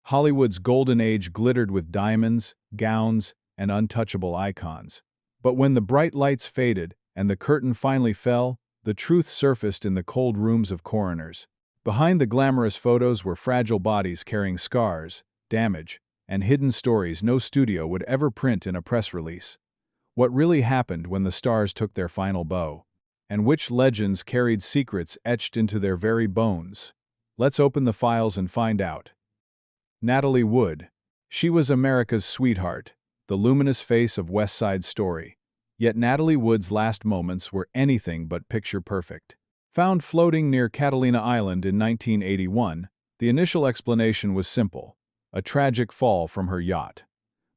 Hollywood's golden age glittered with diamonds, gowns, and untouchable icons. But when the bright lights faded and the curtain finally fell, the truth surfaced in the cold rooms of coroners. Behind the glamorous photos were fragile bodies carrying scars, damage, and hidden stories no studio would ever print in a press release. What really happened when the stars took their final bow? And which legends carried secrets etched into their very bones? Let's open the files and find out. Natalie Wood. She was America's sweetheart, the luminous face of West Side Story. Yet Natalie Wood's last moments were anything but picture-perfect. Found floating near Catalina Island in 1981, the initial explanation was simple: a tragic fall from her yacht.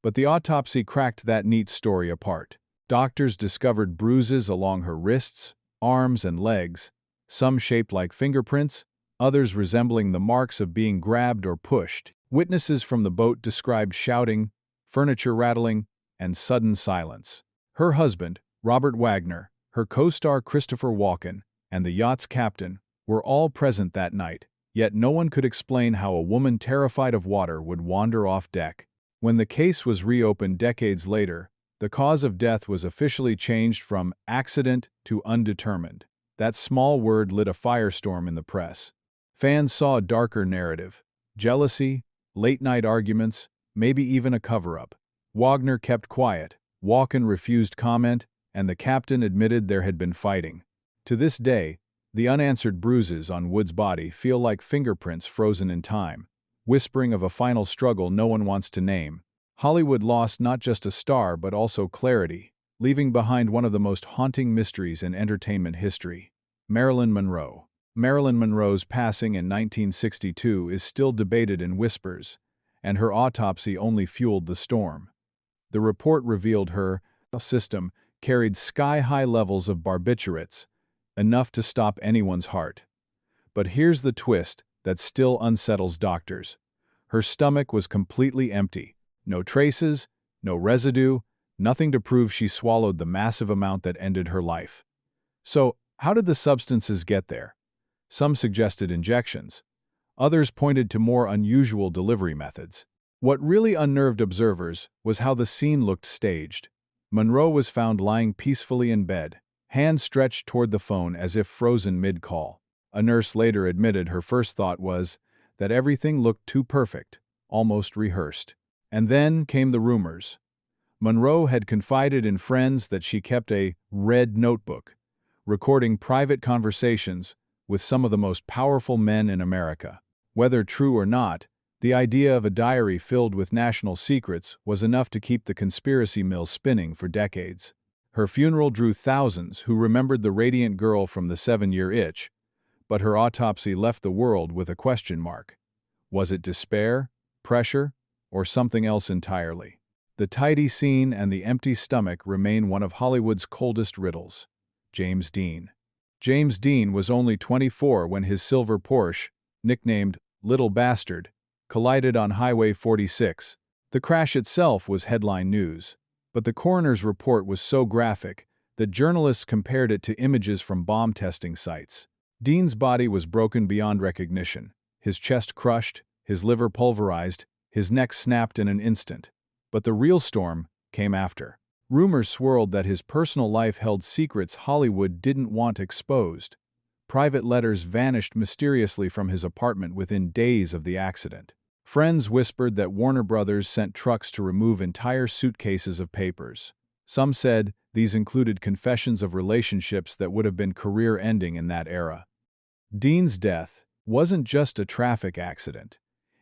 But the autopsy cracked that neat story apart. Doctors discovered bruises along her wrists, arms, and legs, some shaped like fingerprints, others resembling the marks of being grabbed or pushed. Witnesses from the boat described shouting, furniture rattling, and sudden silence. Her husband, Robert Wagner, her co-star Christopher Walken, and the yacht's captain were all present that night, yet no one could explain how a woman terrified of water would wander off deck. When the case was reopened decades later, the cause of death was officially changed from accident to undetermined. That small word lit a firestorm in the press. Fans saw a darker narrative: jealousy, late-night arguments, maybe even a cover-up. Wagner kept quiet, Walken refused comment, and the captain admitted there had been fighting. To this day, the unanswered bruises on Wood's body feel like fingerprints frozen in time, whispering of a final struggle no one wants to name. Hollywood lost not just a star but also clarity, leaving behind one of the most haunting mysteries in entertainment history: Marilyn Monroe. Marilyn Monroe's passing in 1962 is still debated in whispers, and her autopsy only fueled the storm. The report revealed her system carried sky-high levels of barbiturates, enough to stop anyone's heart. But here's the twist that still unsettles doctors. Her stomach was completely empty. No traces, no residue, nothing to prove she swallowed the massive amount that ended her life. So, how did the substances get there? Some suggested injections. Others pointed to more unusual delivery methods. What really unnerved observers was how the scene looked staged. Monroe was found lying peacefully in bed, hands stretched toward the phone as if frozen mid-call. A nurse later admitted her first thought was that everything looked too perfect, almost rehearsed. And then came the rumors. Monroe had confided in friends that she kept a red notebook, recording private conversations with some of the most powerful men in America. Whether true or not, the idea of a diary filled with national secrets was enough to keep the conspiracy mill spinning for decades. Her funeral drew thousands who remembered the radiant girl from the 7-Year Itch, but her autopsy left the world with a question mark. Was it despair, pressure, or something else entirely? The tidy scene and the empty stomach remain one of Hollywood's coldest riddles. James Dean. James Dean was only 24 when his silver Porsche, nicknamed Little Bastard, collided on Highway 46. The crash itself was headline news, but the coroner's report was so graphic that journalists compared it to images from bomb testing sites. Dean's body was broken beyond recognition, his chest crushed, his liver pulverized, his neck snapped in an instant. But the real storm came after. Rumors swirled that his personal life held secrets Hollywood didn't want exposed. Private letters vanished mysteriously from his apartment within days of the accident. Friends whispered that Warner Brothers sent trucks to remove entire suitcases of papers. Some said these included confessions of relationships that would have been career-ending in that era. Dean's death wasn't just a traffic accident.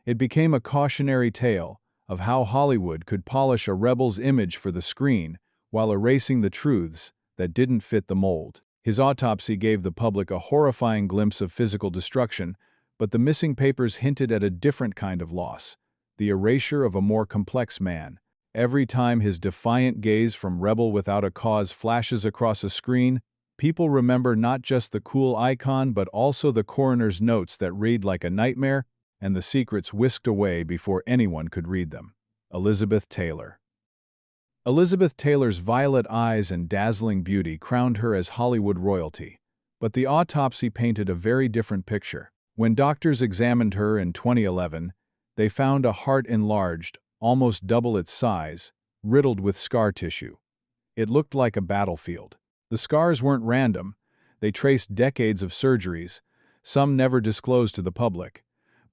It became a cautionary tale of how Hollywood could polish a rebel's image for the screen while erasing the truths that didn't fit the mold. His autopsy gave the public a horrifying glimpse of physical destruction, but the missing papers hinted at a different kind of loss, the erasure of a more complex man. Every time his defiant gaze from Rebel Without a Cause flashes across a screen, people remember not just the cool icon but also the coroner's notes that read like a nightmare and the secrets whisked away before anyone could read them. Elizabeth Taylor. Elizabeth Taylor's violet eyes and dazzling beauty crowned her as Hollywood royalty, but the autopsy painted a very different picture. When doctors examined her in 2011, They found a heart enlarged, almost double its size, riddled with scar tissue. It looked like a battlefield. The scars weren't random. They traced decades of surgeries, some never disclosed to the public.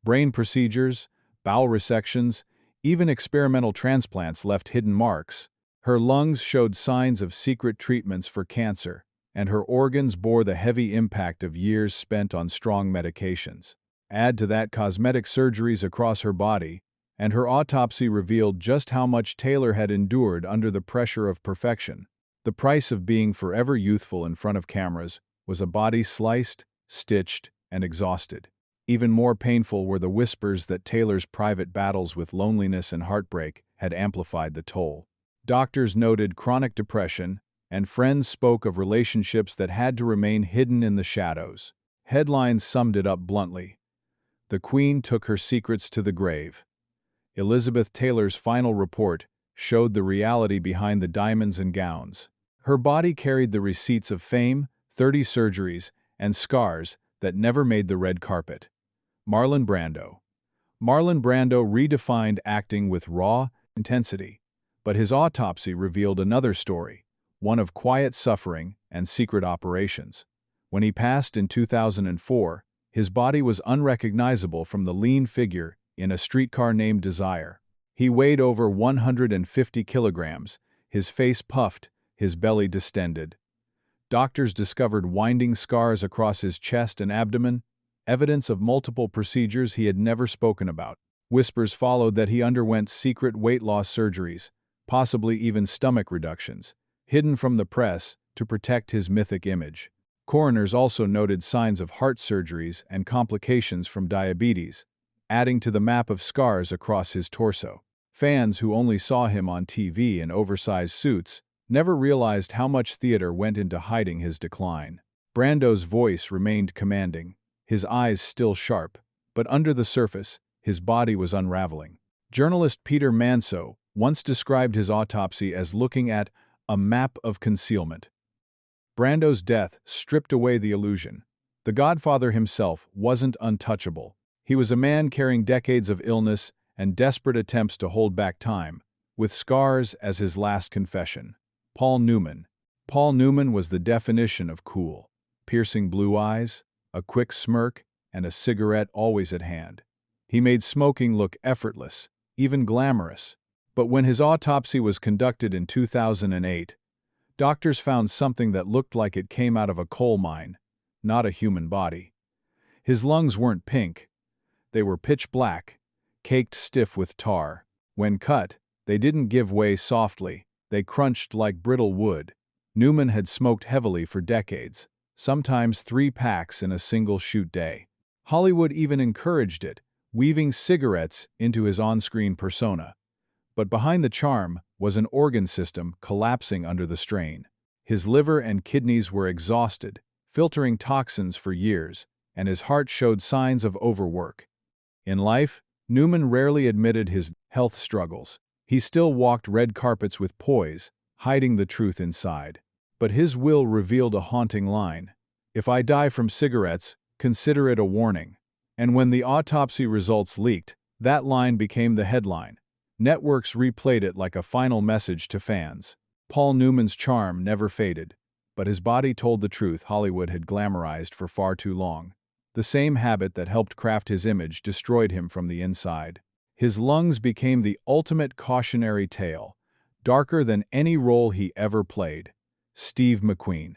Brain procedures, bowel resections, even experimental transplants left hidden marks. Her lungs showed signs of secret treatments for cancer, and her organs bore the heavy impact of years spent on strong medications. Add to that cosmetic surgeries across her body, and her autopsy revealed just how much Taylor had endured under the pressure of perfection. The price of being forever youthful in front of cameras was a body sliced, stitched, and exhausted. Even more painful were the whispers that Taylor's private battles with loneliness and heartbreak had amplified the toll. Doctors noted chronic depression, and friends spoke of relationships that had to remain hidden in the shadows. Headlines summed it up bluntly. The Queen took her secrets to the grave. Elizabeth Taylor's final report showed the reality behind the diamonds and gowns. Her body carried the receipts of fame, 30 surgeries, and scars that never made the red carpet. Marlon Brando. Marlon Brando redefined acting with raw intensity, but his autopsy revealed another story, one of quiet suffering and secret operations. When he passed in 2004, his body was unrecognizable from the lean figure in A Streetcar Named Desire. He weighed over 150 kilograms, his face puffed, his belly distended. Doctors discovered winding scars across his chest and abdomen, evidence of multiple procedures he had never spoken about. Whispers followed that he underwent secret weight loss surgeries, possibly even stomach reductions, hidden from the press to protect his mythic image. Coroners also noted signs of heart surgeries and complications from diabetes, adding to the map of scars across his torso. Fans who only saw him on TV in oversized suits never realized how much theater went into hiding his decline. Brando's voice remained commanding, his eyes still sharp, but under the surface, his body was unraveling. Journalist Peter Manso once described his autopsy as looking at a map of concealment. Brando's death stripped away the illusion. The Godfather himself wasn't untouchable. He was a man carrying decades of illness and desperate attempts to hold back time, with scars as his last confession. Paul Newman. Paul Newman was the definition of cool. Piercing blue eyes, a quick smirk, and a cigarette always at hand. He made smoking look effortless, even glamorous. But when his autopsy was conducted in 2008, doctors found something that looked like it came out of a coal mine, not a human body. His lungs weren't pink. They were pitch black, caked stiff with tar. When cut, they didn't give way softly. They crunched like brittle wood. Newman had smoked heavily for decades, sometimes 3 packs in a single shoot day. Hollywood even encouraged it, weaving cigarettes into his on-screen persona. But behind the charm was an organ system collapsing under the strain. His liver and kidneys were exhausted, filtering toxins for years, and his heart showed signs of overwork. In life, Newman rarely admitted his health struggles. He still walked red carpets with poise, hiding the truth inside. But his will revealed a haunting line. "If I die from cigarettes, consider it a warning." And when the autopsy results leaked, that line became the headline. Networks replayed it like a final message to fans. Paul Newman's charm never faded, but his body told the truth Hollywood had glamorized for far too long. The same habit that helped craft his image destroyed him from the inside. His lungs became the ultimate cautionary tale, darker than any role he ever played. Steve McQueen.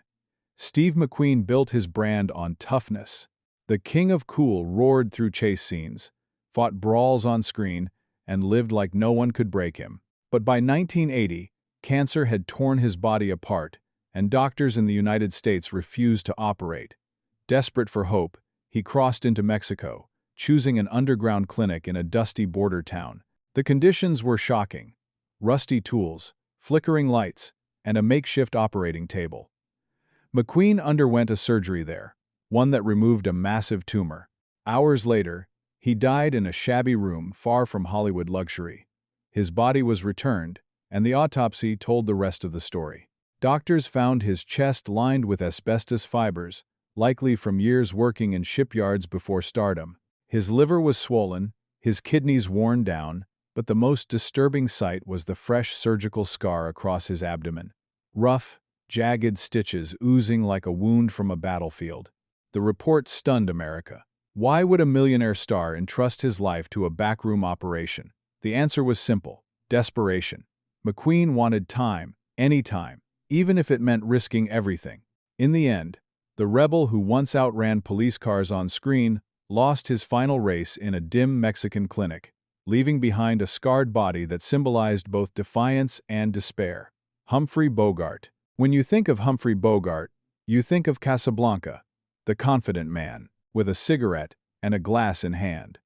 Steve McQueen built his brand on toughness. The king of cool roared through chase scenes, fought brawls on screen, and lived like no one could break him. But by 1980, cancer had torn his body apart, and doctors in the United States refused to operate. Desperate for hope, he crossed into Mexico, choosing an underground clinic in a dusty border town. The conditions were shocking. Rusty tools, flickering lights, and a makeshift operating table. McQueen underwent a surgery there, one that removed a massive tumor. Hours later, he died in a shabby room far from Hollywood luxury. His body was returned, and the autopsy told the rest of the story. Doctors found his chest lined with asbestos fibers, likely from years working in shipyards before stardom. His liver was swollen, his kidneys worn down, but the most disturbing sight was the fresh surgical scar across his abdomen. Rough, jagged stitches oozing like a wound from a battlefield. The report stunned America. Why would a millionaire star entrust his life to a backroom operation? The answer was simple: desperation. McQueen wanted time, any time, even if it meant risking everything. In the end, the rebel who once outran police cars on screen lost his final race in a dim Mexican clinic, leaving behind a scarred body that symbolized both defiance and despair. Humphrey Bogart. When you think of Humphrey Bogart, you think of Casablanca, the confident man, with a cigarette and a glass in hand.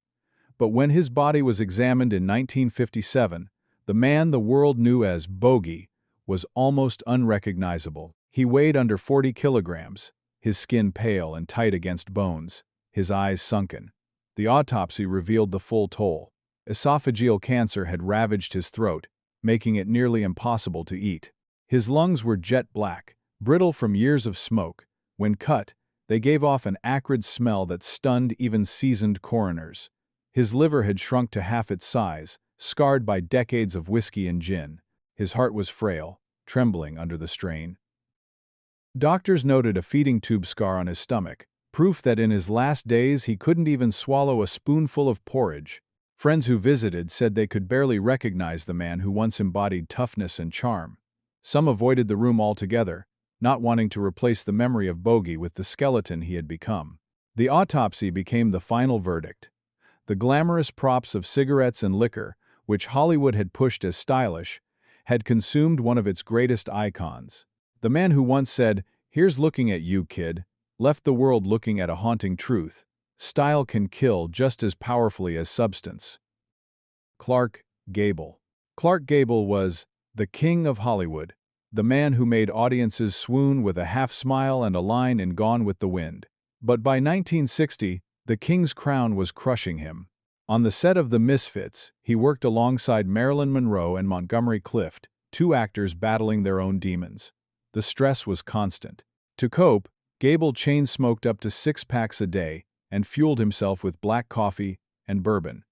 But when his body was examined in 1957, the man the world knew as Bogey was almost unrecognizable. He weighed under 40 kilograms, his skin pale and tight against bones, his eyes sunken. The autopsy revealed the full toll. Esophageal cancer had ravaged his throat, making it nearly impossible to eat. His lungs were jet black, brittle from years of smoke. When cut, they gave off an acrid smell that stunned even seasoned coroners. His liver had shrunk to half its size, scarred by decades of whiskey and gin. His heart was frail, trembling under the strain. Doctors noted a feeding tube scar on his stomach, proof that in his last days he couldn't even swallow a spoonful of porridge. Friends who visited said they could barely recognize the man who once embodied toughness and charm. Some avoided the room altogether, not wanting to replace the memory of Bogey with the skeleton he had become. The autopsy became the final verdict. The glamorous props of cigarettes and liquor, which Hollywood had pushed as stylish, had consumed one of its greatest icons. The man who once said, "Here's looking at you, kid," left the world looking at a haunting truth. Style can kill just as powerfully as substance. Gable. Clark Gable was the king of Hollywood, the man who made audiences swoon with a half-smile and a line in Gone with the Wind. But by 1960, the king's crown was crushing him. On the set of The Misfits, he worked alongside Marilyn Monroe and Montgomery Clift, two actors battling their own demons. The stress was constant. To cope, Gable chain-smoked up to 6 packs a day and fueled himself with black coffee and bourbon.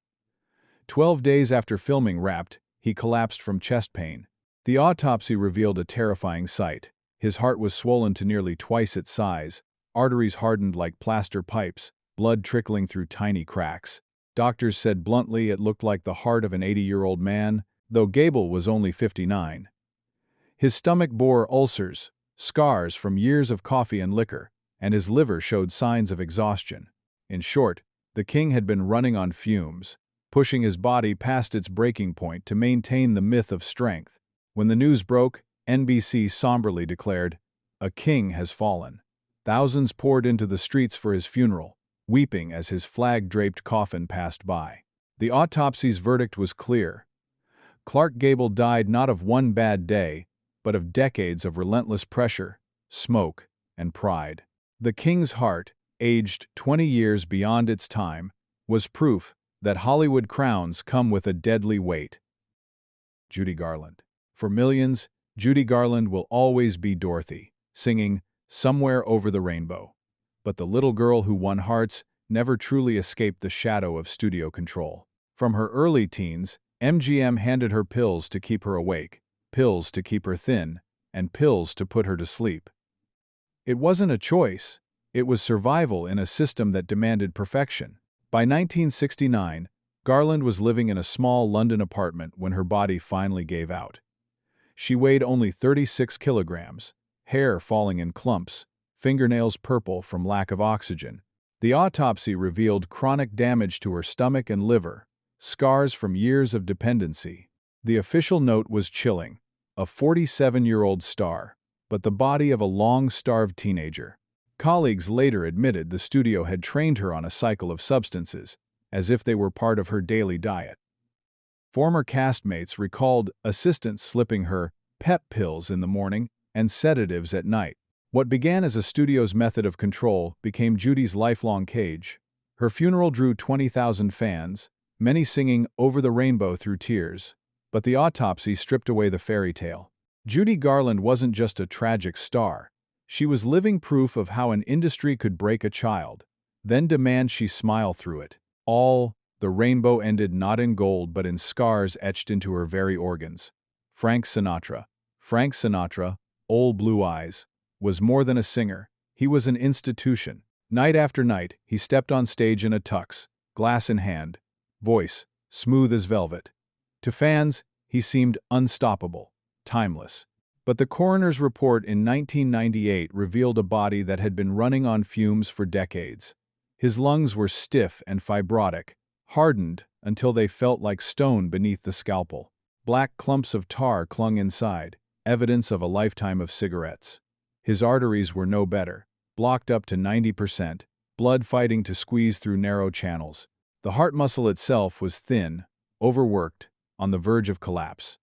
12 days after filming wrapped, he collapsed from chest pain. The autopsy revealed a terrifying sight. His heart was swollen to nearly twice its size, arteries hardened like plaster pipes, blood trickling through tiny cracks. Doctors said bluntly it looked like the heart of an 80-year-old man, though Gable was only 59. His stomach bore ulcers, scars from years of coffee and liquor, and his liver showed signs of exhaustion. In short, the king had been running on fumes, pushing his body past its breaking point to maintain the myth of strength. When the news broke, NBC somberly declared, "A king has fallen." Thousands poured into the streets for his funeral, weeping as his flag-draped coffin passed by. The autopsy's verdict was clear. Clark Gable died not of one bad day, but of decades of relentless pressure, smoke, and pride. The king's heart, aged 20 years beyond its time, was proof that Hollywood crowns come with a deadly weight. Judy Garland. For millions, Judy Garland will always be Dorothy, singing "Somewhere Over the Rainbow." But the little girl who won hearts never truly escaped the shadow of studio control. From her early teens, MGM handed her pills to keep her awake, pills to keep her thin, and pills to put her to sleep. It wasn't a choice. It was survival in a system that demanded perfection. By 1969, Garland was living in a small London apartment when her body finally gave out. She weighed only 36 kilograms, hair falling in clumps, fingernails purple from lack of oxygen. The autopsy revealed chronic damage to her stomach and liver, scars from years of dependency. The official note was chilling: a 47-year-old star, but the body of a long-starved teenager. Colleagues later admitted the studio had trained her on a cycle of substances, as if they were part of her daily diet. Former castmates recalled assistants slipping her pep pills in the morning and sedatives at night. What began as a studio's method of control became Judy's lifelong cage. Her funeral drew 20,000 fans, many singing "Over the Rainbow" through tears. But the autopsy stripped away the fairy tale. Judy Garland wasn't just a tragic star. She was living proof of how an industry could break a child, then demand she smile through it, all The rainbow ended not in gold but in scars etched into her very organs. Frank Sinatra. Frank Sinatra, Old Blue Eyes, was more than a singer. He was an institution. Night after night, he stepped on stage in a tux, glass in hand, voice smooth as velvet. To fans, he seemed unstoppable, timeless. But the coroner's report in 1998 revealed a body that had been running on fumes for decades. His lungs were stiff and fibrotic, hardened until they felt like stone beneath the scalpel. Black clumps of tar clung inside, evidence of a lifetime of cigarettes. His arteries were no better, blocked up to 90%, blood fighting to squeeze through narrow channels. The heart muscle itself was thin, overworked, on the verge of collapse.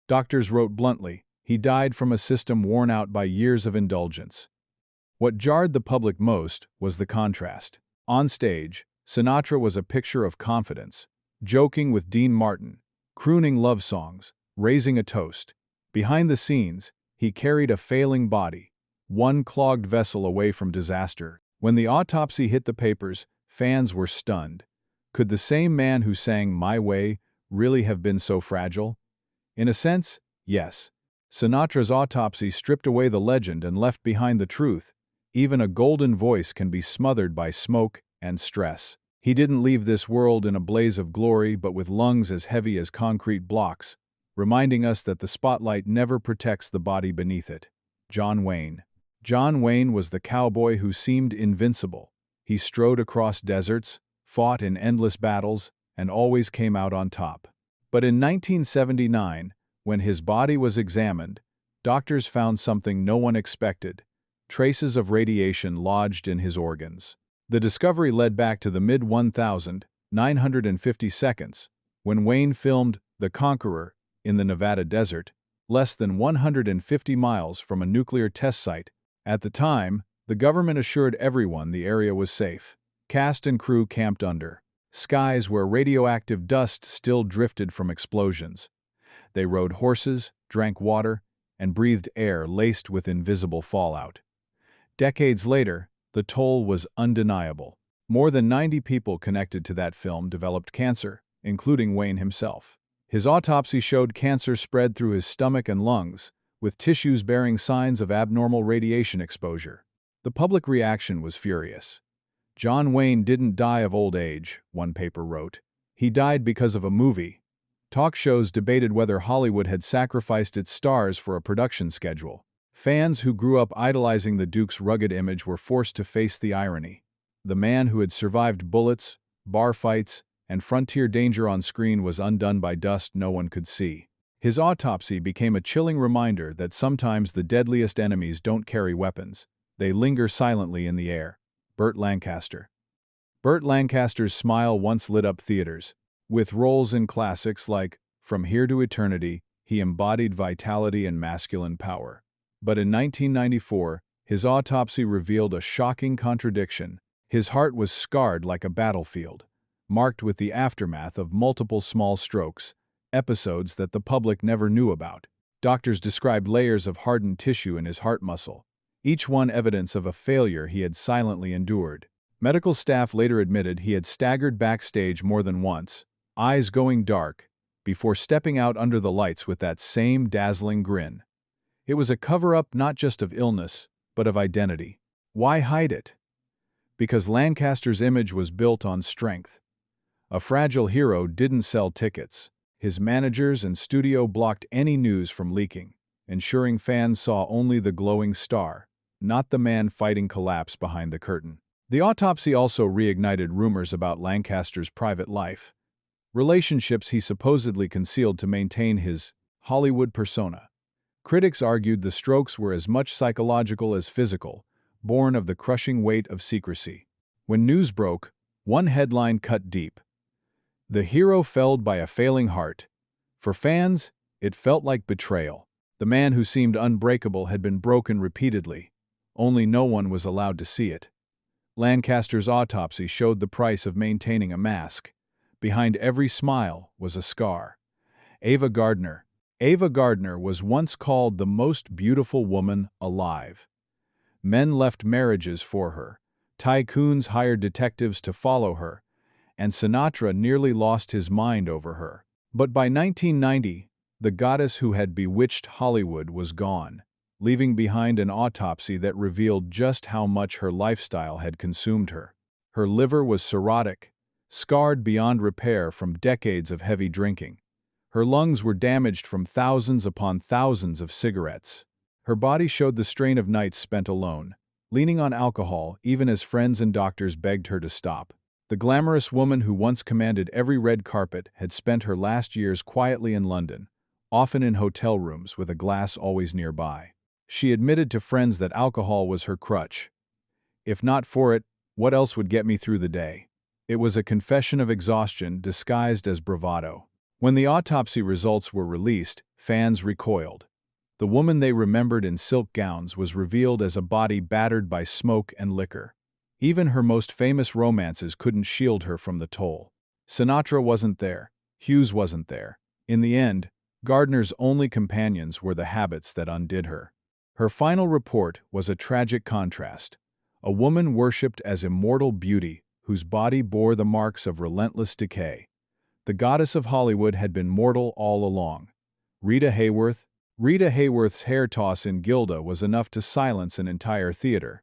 Doctors wrote bluntly, he died from a system worn out by years of indulgence. What jarred the public most was the contrast. On stage, Sinatra was a picture of confidence, joking with Dean Martin, crooning love songs, raising a toast. Behind the scenes, he carried a failing body, one clogged vessel away from disaster. When the autopsy hit the papers, fans were stunned. Could the same man who sang My Way really have been so fragile? In a sense, yes. Sinatra's autopsy stripped away the legend and left behind the truth. Even a golden voice can be smothered by smoke and stress. He didn't leave this world in a blaze of glory but with lungs as heavy as concrete blocks, reminding us that the spotlight never protects the body beneath it. John Wayne. John Wayne was the cowboy who seemed invincible. He strode across deserts, fought in endless battles, and always came out on top. But in 1979, when his body was examined, doctors found something no one expected: traces of radiation lodged in his organs. The discovery led back to the mid-1950s, when Wayne filmed The Conqueror in the Nevada desert, less than 150 miles from a nuclear test site. At the time, the government assured everyone the area was safe. Cast and crew camped under skies where radioactive dust still drifted from explosions. They rode horses, drank water, and breathed air laced with invisible fallout. Decades later, the toll was undeniable. More than 90 people connected to that film developed cancer, including Wayne himself. His autopsy showed cancer spread through his stomach and lungs, with tissues bearing signs of abnormal radiation exposure. The public reaction was furious. John Wayne didn't die of old age, one paper wrote. He died because of a movie. Talk shows debated whether Hollywood had sacrificed its stars for a production schedule. Fans who grew up idolizing the Duke's rugged image were forced to face the irony. The man who had survived bullets, bar fights, and frontier danger on screen was undone by dust no one could see. His autopsy became a chilling reminder that sometimes the deadliest enemies don't carry weapons. They linger silently in the air. Burt Lancaster. Burt Lancaster's smile once lit up theaters. With roles in classics like From Here to Eternity, he embodied vitality and masculine power. But in 1994, his autopsy revealed a shocking contradiction. His heart was scarred like a battlefield, marked with the aftermath of multiple small strokes, episodes that the public never knew about. Doctors described layers of hardened tissue in his heart muscle, each one evidence of a failure he had silently endured. Medical staff later admitted he had staggered backstage more than once, eyes going dark, before stepping out under the lights with that same dazzling grin. It was a cover-up not just of illness, but of identity. Why hide it? Because Lancaster's image was built on strength. A fragile hero didn't sell tickets. His managers and studio blocked any news from leaking, ensuring fans saw only the glowing star, not the man fighting collapse behind the curtain. The autopsy also reignited rumors about Lancaster's private life, relationships he supposedly concealed to maintain his Hollywood persona. Critics argued the strokes were as much psychological as physical, born of the crushing weight of secrecy. When news broke, one headline cut deep: "The hero felled by a failing heart." For fans, it felt like betrayal. The man who seemed unbreakable had been broken repeatedly. Only no one was allowed to see it. Lancaster's autopsy showed the price of maintaining a mask. Behind every smile was a scar. Ava Gardner. Ava Gardner was once called the most beautiful woman alive. Men left marriages for her. Tycoons hired detectives to follow her. and Sinatra nearly lost his mind over her. But by 1990, the goddess who had bewitched Hollywood was gone, leaving behind an autopsy that revealed just how much her lifestyle had consumed her. Her liver was cirrhotic, scarred beyond repair from decades of heavy drinking. Her lungs were damaged from thousands upon thousands of cigarettes. Her body showed the strain of nights spent alone, leaning on alcohol even as friends and doctors begged her to stop. The glamorous woman who once commanded every red carpet had spent her last years quietly in London, often in hotel rooms with a glass always nearby. She admitted to friends that alcohol was her crutch. If not for it, what else would get me through the day? It was a confession of exhaustion disguised as bravado. When the autopsy results were released, fans recoiled. The woman they remembered in silk gowns was revealed as a body battered by smoke and liquor. Even her most famous romances couldn't shield her from the toll. Sinatra wasn't there. Hughes wasn't there. In the end, Gardner's only companions were the habits that undid her. Her final report was a tragic contrast. A woman worshipped as immortal beauty, whose body bore the marks of relentless decay. The goddess of Hollywood had been mortal all along. Rita Hayworth's hair toss in Gilda was enough to silence an entire theater.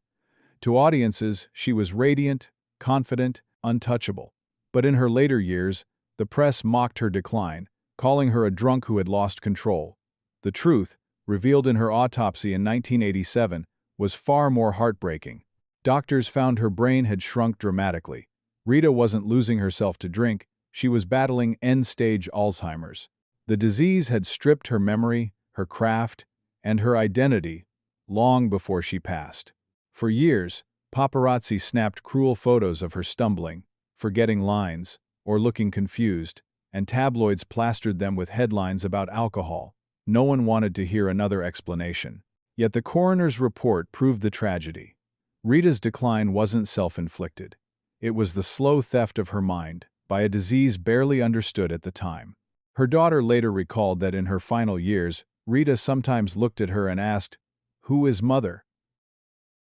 To audiences, she was radiant, confident, untouchable. But in her later years, the press mocked her decline, calling her a drunk who had lost control. The truth, revealed in her autopsy in 1987, was far more heartbreaking. Doctors found her brain had shrunk dramatically. Rita wasn't losing herself to drink, she was battling end-stage Alzheimer's. The disease had stripped her memory, her craft, and her identity long before she passed. For years, paparazzi snapped cruel photos of her stumbling, forgetting lines, or looking confused, and tabloids plastered them with headlines about alcohol. No one wanted to hear another explanation. Yet the coroner's report proved the tragedy. Rita's decline wasn't self-inflicted. It was the slow theft of her mind, by a disease barely understood at the time. Her daughter later recalled that in her final years, Rita sometimes looked at her and asked, "Who is Mother?"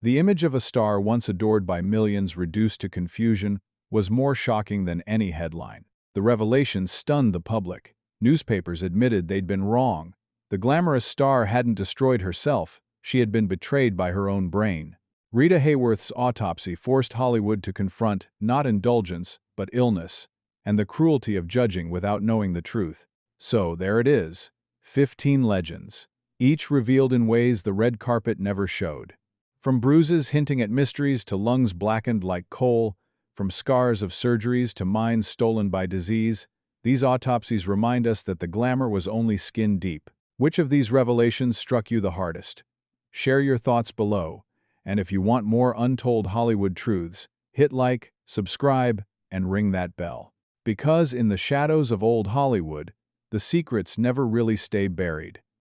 The image of a star once adored by millions reduced to confusion was more shocking than any headline. The revelation stunned the public. Newspapers admitted they'd been wrong. The glamorous star hadn't destroyed herself, she had been betrayed by her own brain. Rita Hayworth's autopsy forced Hollywood to confront not indulgence, but illness, and the cruelty of judging without knowing the truth. So there it is, 15 legends, each revealed in ways the red carpet never showed. From bruises hinting at mysteries to lungs blackened like coal, from scars of surgeries to minds stolen by disease, these autopsies remind us that the glamour was only skin deep. Which of these revelations struck you the hardest? Share your thoughts below, and if you want more untold Hollywood truths, hit like, subscribe, and ring that bell. Because in the shadows of old Hollywood, the secrets never really stay buried.